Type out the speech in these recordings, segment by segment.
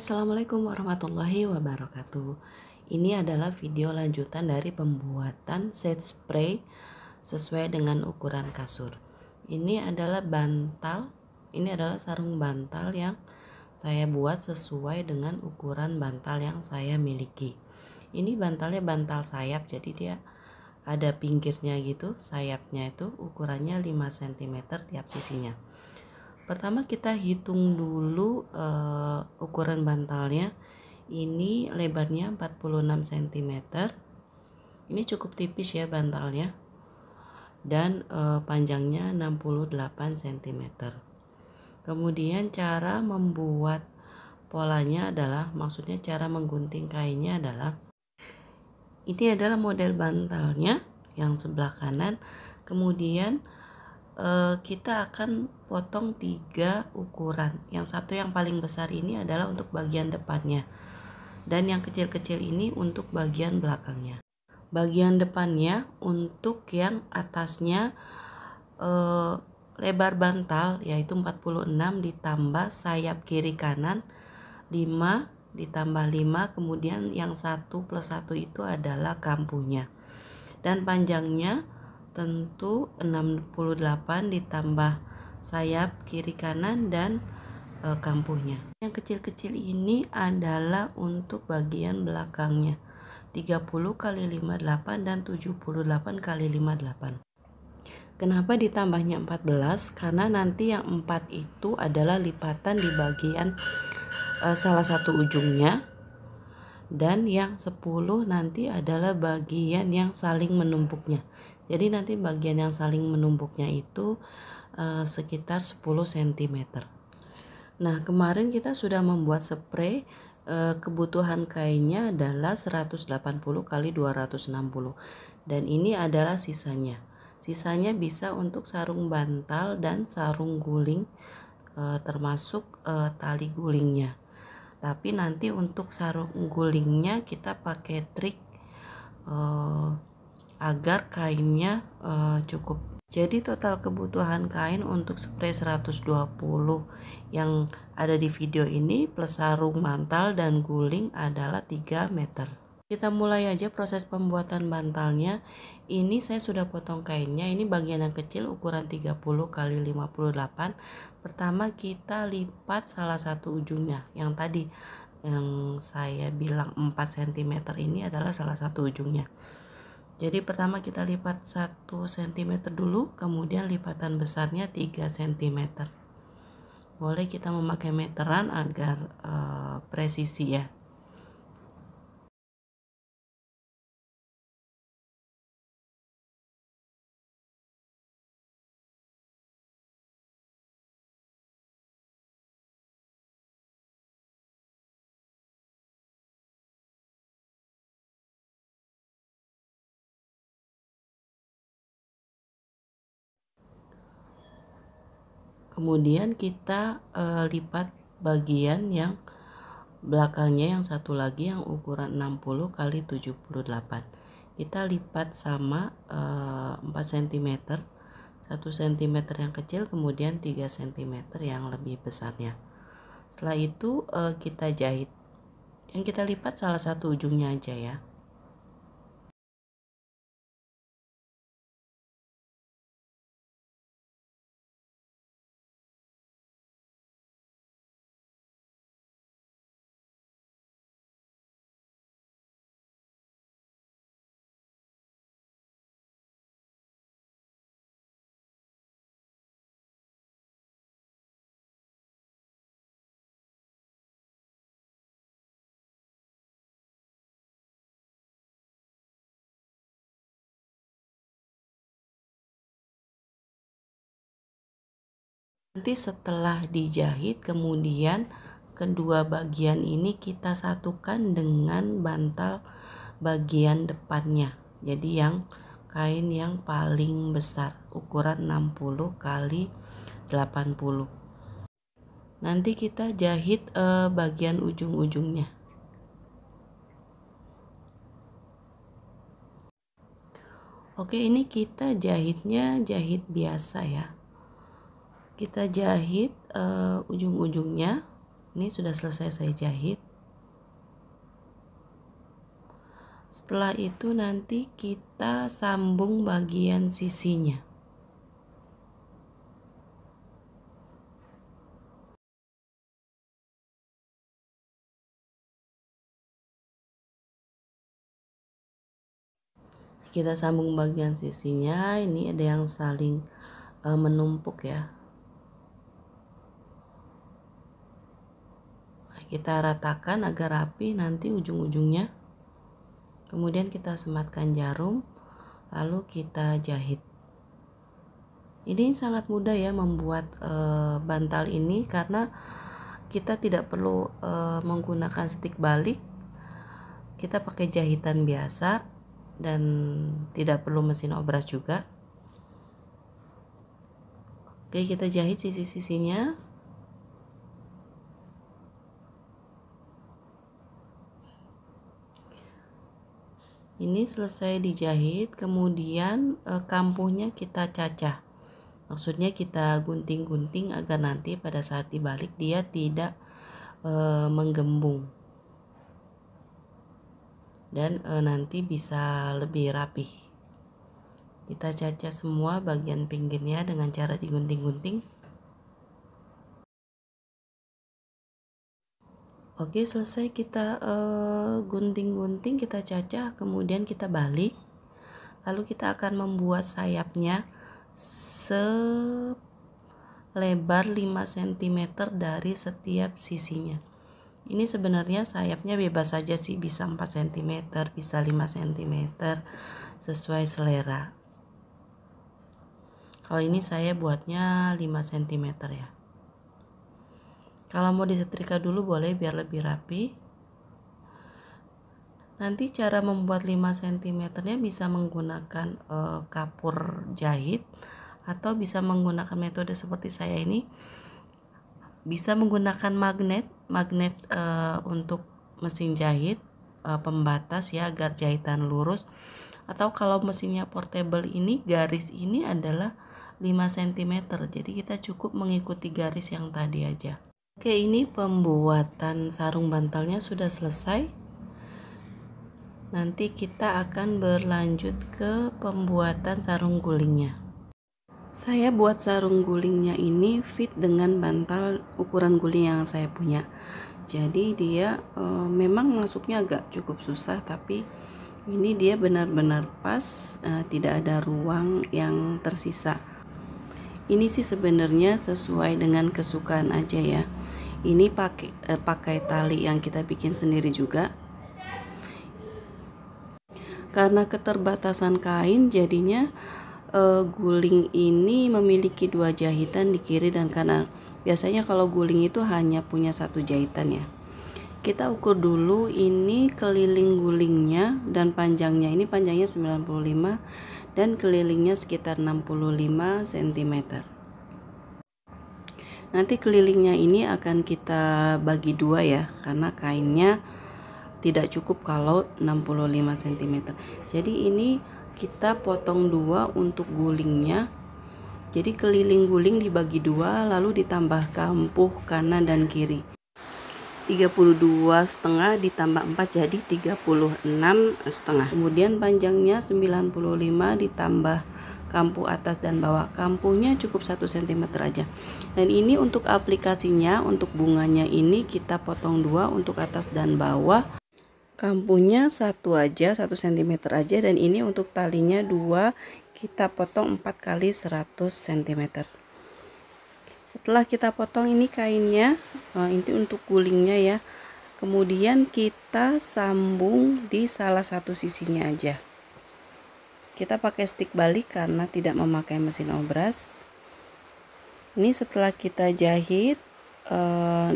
Assalamualaikum warahmatullahi wabarakatuh. Ini adalah video lanjutan dari pembuatan set spray sesuai dengan ukuran kasur. Ini adalah sarung bantal yang saya buat sesuai dengan ukuran bantal yang saya miliki. Ini bantalnya bantal sayap, jadi dia ada pinggirnya gitu, sayapnya itu ukurannya 5 cm tiap sisinya. Pertama kita hitung dulu ukuran bantalnya. Ini lebarnya 46 cm. Ini cukup tipis ya bantalnya. Dan panjangnya 68 cm. Kemudian cara membuat polanya adalah, maksudnya cara menggunting kainnya adalah, ini adalah model bantalnya yang sebelah kanan. Kemudian kita akan potong 3 ukuran. Yang satu yang paling besar ini adalah untuk bagian depannya, dan yang kecil-kecil ini untuk bagian belakangnya. Bagian depannya untuk yang atasnya lebar bantal yaitu 46 ditambah sayap kiri kanan 5 ditambah 5, kemudian yang 1 plus 1 itu adalah kampuhnya, dan panjangnya tentu 68 ditambah sayap kiri kanan dan kampuhnya. Yang kecil-kecil ini adalah untuk bagian belakangnya, 30 kali 58 dan 78 kali 58. Kenapa ditambahnya 14? Karena nanti yang 4 itu adalah lipatan di bagian salah satu ujungnya, dan yang 10 nanti adalah bagian yang saling menumpuknya. Jadi nanti bagian yang saling menumpuknya itu sekitar 10 cm. Nah, kemarin kita sudah membuat spray. Kebutuhan kainnya adalah 180 kali 260, dan ini adalah sisanya. Sisanya bisa untuk sarung bantal dan sarung guling, termasuk tali gulingnya. Tapi nanti untuk sarung gulingnya kita pakai trik agar kainnya cukup. Jadi total kebutuhan kain untuk spray 120 yang ada di video ini plus sarung bantal dan guling adalah 3 meter. Kita mulai aja proses pembuatan bantalnya. Ini saya sudah potong kainnya. Ini bagian yang kecil ukuran 30 kali 58. Pertama kita lipat salah satu ujungnya. Yang tadi yang saya bilang 4 cm ini adalah salah satu ujungnya. Jadi pertama kita lipat 1 cm dulu, kemudian lipatan besarnya 3 cm. Boleh kita memakai meteran agar presisi ya. Kemudian kita lipat bagian yang belakangnya, yang satu lagi yang ukuran 60 kali 78. Kita lipat sama 4 cm, 1 cm yang kecil, kemudian 3 cm yang lebih besarnya. Setelah itu kita jahit. Yang kita lipat salah satu ujungnya aja ya. Nanti setelah dijahit, kemudian kedua bagian ini kita satukan dengan bantal bagian depannya. Jadi yang kain yang paling besar ukuran 60 kali 80. Nanti kita jahit bagian ujung-ujungnya. Oke, ini kita jahitnya jahit biasa ya. Kita jahit ujung-ujungnya Ini sudah selesai saya jahit. Setelah itu nanti kita sambung bagian sisinya. Kita sambung bagian sisinya. Ini ada yang saling menumpuk ya. Kita ratakan agar rapi nanti ujung-ujungnya. Kemudian kita sematkan jarum, lalu kita jahit. Ini sangat mudah ya membuat bantal ini, karena kita tidak perlu menggunakan stik balik. Kita pakai jahitan biasa dan tidak perlu mesin obras juga. Oke, kita jahit sisi-sisinya. Ini selesai dijahit, kemudian kampuhnya kita cacah. Maksudnya kita gunting-gunting agar nanti pada saat dibalik dia tidak menggembung. Dan nanti bisa lebih rapi. Kita cacah semua bagian pinggirnya dengan cara digunting-gunting. Oke, selesai kita gunting-gunting, kita cacah, kemudian kita balik. Lalu kita akan membuat sayapnya selebar 5 cm dari setiap sisinya. Ini sebenarnya sayapnya bebas saja sih, bisa 4 cm, bisa 5 cm, sesuai selera. Kalau ini saya buatnya 5 cm ya. Kalau mau disetrika dulu boleh biar lebih rapi. Nanti cara membuat 5 cm nya bisa menggunakan kapur jahit, atau bisa menggunakan metode seperti saya ini. Bisa menggunakan magnet untuk mesin jahit, pembatas ya agar jahitan lurus. Atau kalau mesinnya portable ini, garis ini adalah 5 cm. Jadi kita cukup mengikuti garis yang tadi aja. Oke, ini pembuatan sarung bantalnya sudah selesai. Nanti kita akan berlanjut ke pembuatan sarung gulingnya. Saya buat sarung gulingnya ini fit dengan bantal ukuran guling yang saya punya. Jadi dia memang masuknya agak cukup susah, tapi ini dia benar-benar pas, tidak ada ruang yang tersisa. Ini sih sebenarnya sesuai dengan kesukaan aja ya. Ini pakai tali yang kita bikin sendiri juga. Karena keterbatasan kain, jadinya guling ini memiliki 2 jahitan di kiri dan kanan. Biasanya kalau guling itu hanya punya 1 jahitan ya. Kita ukur dulu ini keliling gulingnya dan panjangnya. Ini panjangnya 95 dan kelilingnya sekitar 65 cm. Nanti kelilingnya ini akan kita bagi 2 ya, karena kainnya tidak cukup kalau 65 cm. Jadi ini kita potong 2 untuk gulingnya. Jadi keliling guling dibagi 2, lalu ditambah kampuh kanan dan kiri. 32,5 ditambah 4 jadi 36,5. Kemudian panjangnya 95 ditambah kampuh atas dan bawah. Kampuhnya cukup 1 cm aja. Dan ini untuk aplikasinya, untuk bunganya ini kita potong 2 untuk atas dan bawah. Kampuhnya 1 aja, 1 cm aja, dan ini untuk talinya 2, kita potong 4 kali 100 cm. Setelah kita potong ini kainnya, ini untuk gulingnya ya. Kemudian kita sambung di salah satu sisinya aja. Kita pakai stik balik karena tidak memakai mesin obras. Ini setelah kita jahit,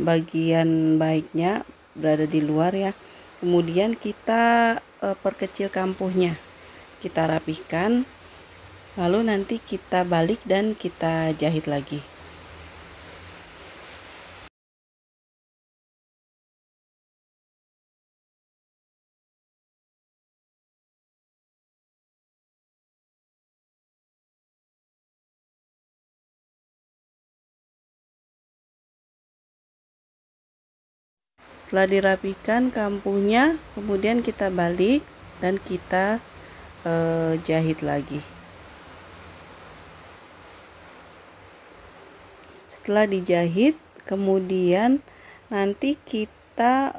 bagian baiknya berada di luar ya. Kemudian kita perkecil kampuhnya, kita rapihkan, lalu nanti kita balik dan kita jahit lagi. Setelah dirapikan kampuhnya, kemudian kita balik dan kita jahit lagi. Setelah dijahit, kemudian nanti kita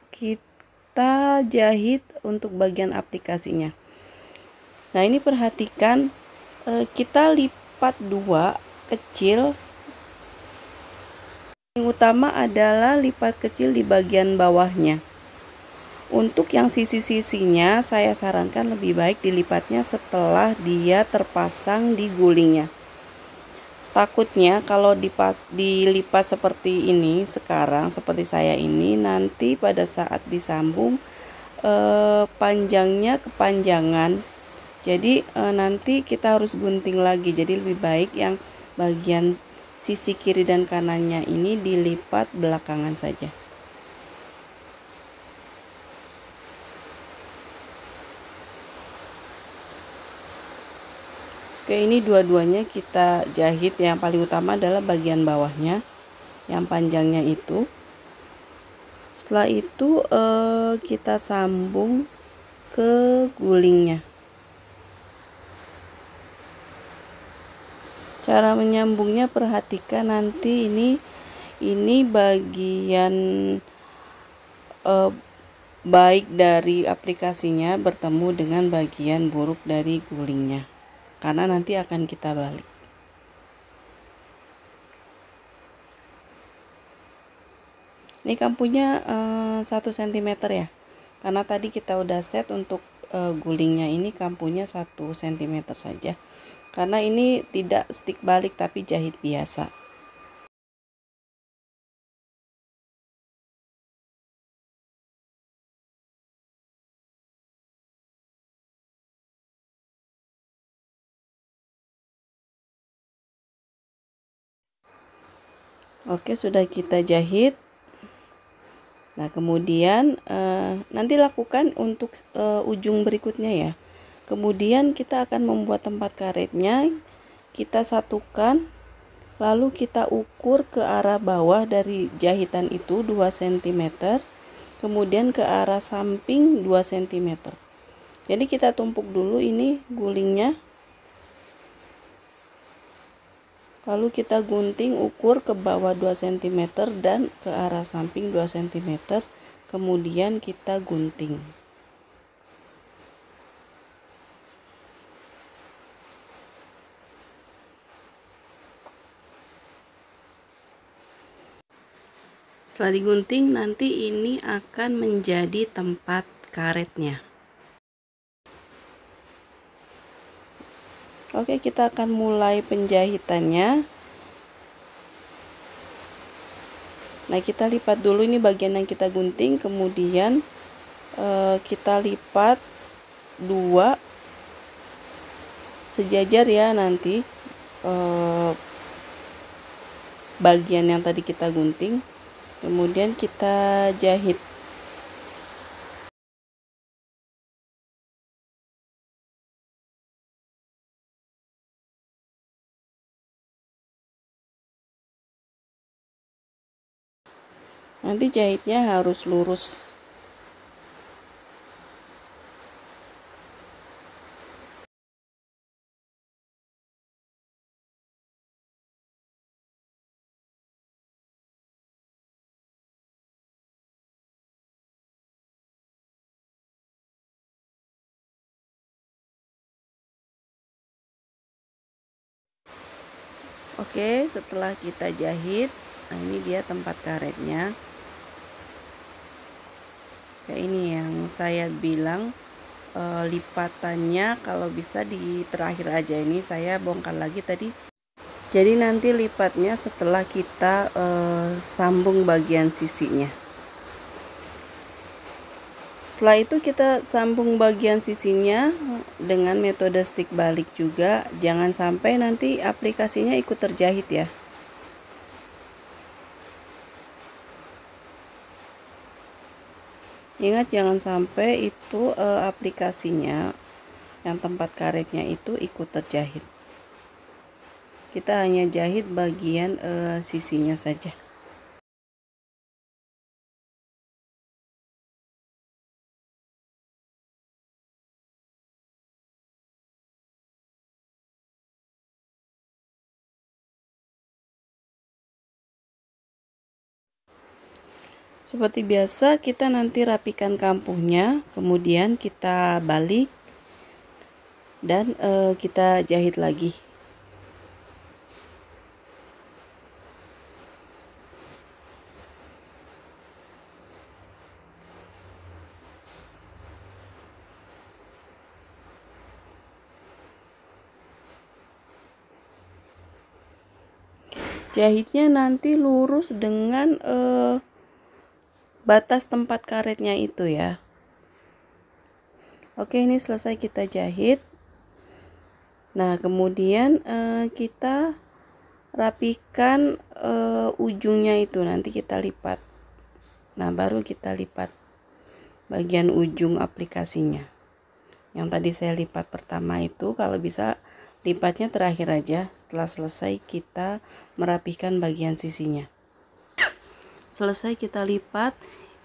kita jahit untuk bagian aplikasinya. Nah, ini perhatikan, kita lipat dua kecil. Yang utama adalah lipat kecil di bagian bawahnya. Untuk yang sisi-sisinya saya sarankan lebih baik dilipatnya setelah dia terpasang di gulingnya. Takutnya kalau dilipat seperti ini sekarang, seperti saya ini, nanti pada saat disambung panjangnya kepanjangan. Jadi nanti kita harus gunting lagi. Jadi lebih baik yang bagian sisi kiri dan kanannya ini dilipat belakangan saja. Oke, ini dua-duanya kita jahit. Yang paling utama adalah bagian bawahnya yang panjangnya itu. Setelah itu kita sambung ke gulingnya. Cara menyambungnya perhatikan nanti ini bagian baik dari aplikasinya bertemu dengan bagian buruk dari gulingnya, karena nanti akan kita balik. Ini kampunya 1 cm ya, karena tadi kita udah set untuk gulingnya ini kampunya 1 cm saja, karena ini tidak stick balik tapi jahit biasa. Oke, sudah kita jahit. Nah, kemudian nanti lakukan untuk ujung berikutnya ya. Kemudian kita akan membuat tempat karetnya, kita satukan, lalu kita ukur ke arah bawah dari jahitan itu 2 cm, kemudian ke arah samping 2 cm. Jadi kita tumpuk dulu ini gulingnya, lalu kita gunting ukur ke bawah 2 cm dan ke arah samping 2 cm, kemudian kita gunting. Setelah digunting, nanti ini akan menjadi tempat karetnya. Oke, kita akan mulai penjahitannya. Nah, kita lipat dulu ini bagian yang kita gunting, kemudian kita lipat 2 sejajar ya, nanti bagian yang tadi kita gunting, kemudian kita jahit. Nanti jahitnya harus lurus. Oke, setelah kita jahit, nah ini dia tempat karetnya. Kayak ini yang saya bilang, lipatannya kalau bisa di terakhir aja. Ini saya bongkar lagi tadi. Jadi nanti lipatnya setelah kita sambung bagian sisinya. Setelah itu kita sambung bagian sisinya dengan metode stick balik juga. Jangan sampai nanti aplikasinya ikut terjahit ya. Ingat jangan sampai itu aplikasinya yang tempat karetnya itu ikut terjahit. Kita hanya jahit bagian sisinya saja. Seperti biasa kita nanti rapikan kampuhnya, kemudian kita balik dan kita jahit lagi. Jahitnya nanti lurus dengan batas tempat karetnya itu ya. Oke, ini selesai kita jahit. Nah, kemudian kita rapikan ujungnya itu, nanti kita lipat. Nah, baru kita lipat bagian ujung aplikasinya. Yang tadi saya lipat pertama itu, kalau bisa lipatnya terakhir aja. Setelah selesai kita merapikan bagian sisinya. Selesai kita lipat,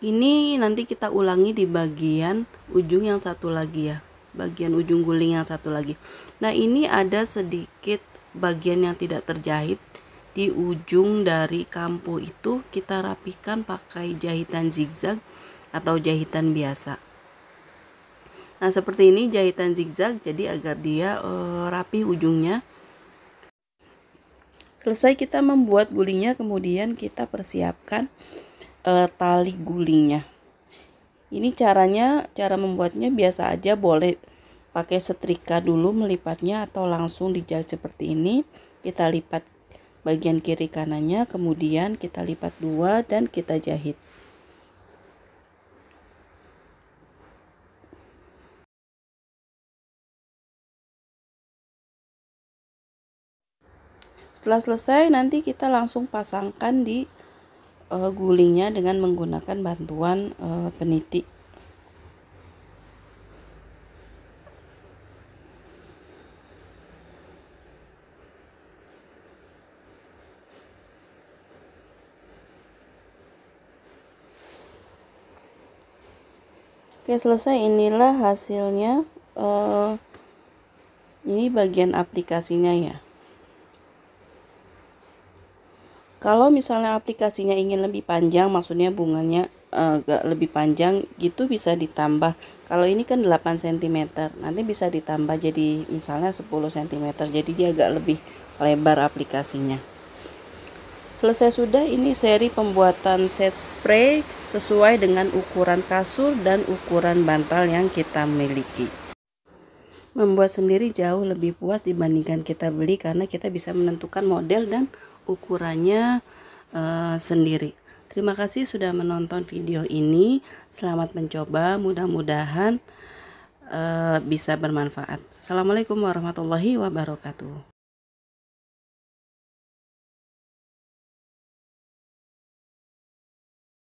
ini nanti kita ulangi di bagian ujung yang satu lagi ya, bagian ujung guling yang satu lagi. Nah, ini ada sedikit bagian yang tidak terjahit di ujung dari kampuh itu, kita rapikan pakai jahitan zigzag atau jahitan biasa. Nah, seperti ini jahitan zigzag, jadi agar dia rapi ujungnya. Selesai kita membuat gulingnya, kemudian kita persiapkan tali gulingnya. Ini cara membuatnya biasa aja, boleh pakai setrika dulu melipatnya atau langsung dijahit seperti ini. Kita lipat bagian kiri kanannya, kemudian kita lipat dua dan kita jahit. Setelah selesai, nanti kita langsung pasangkan di gulingnya dengan menggunakan bantuan peniti. Oke, selesai. Inilah hasilnya. Ini bagian aplikasinya ya. Kalau misalnya aplikasinya ingin lebih panjang, maksudnya bunganya agak lebih panjang gitu, bisa ditambah. Kalau ini kan 8 cm, nanti bisa ditambah jadi misalnya 10 cm, jadi dia agak lebih lebar aplikasinya. Selesai sudah. Ini seri pembuatan set spray sesuai dengan ukuran kasur dan ukuran bantal yang kita miliki. Membuat sendiri jauh lebih puas dibandingkan kita beli, karena kita bisa menentukan model dan ukurannya sendiri. Terima kasih sudah menonton video ini. Selamat mencoba, mudah-mudahan bisa bermanfaat. Assalamualaikum warahmatullahi wabarakatuh.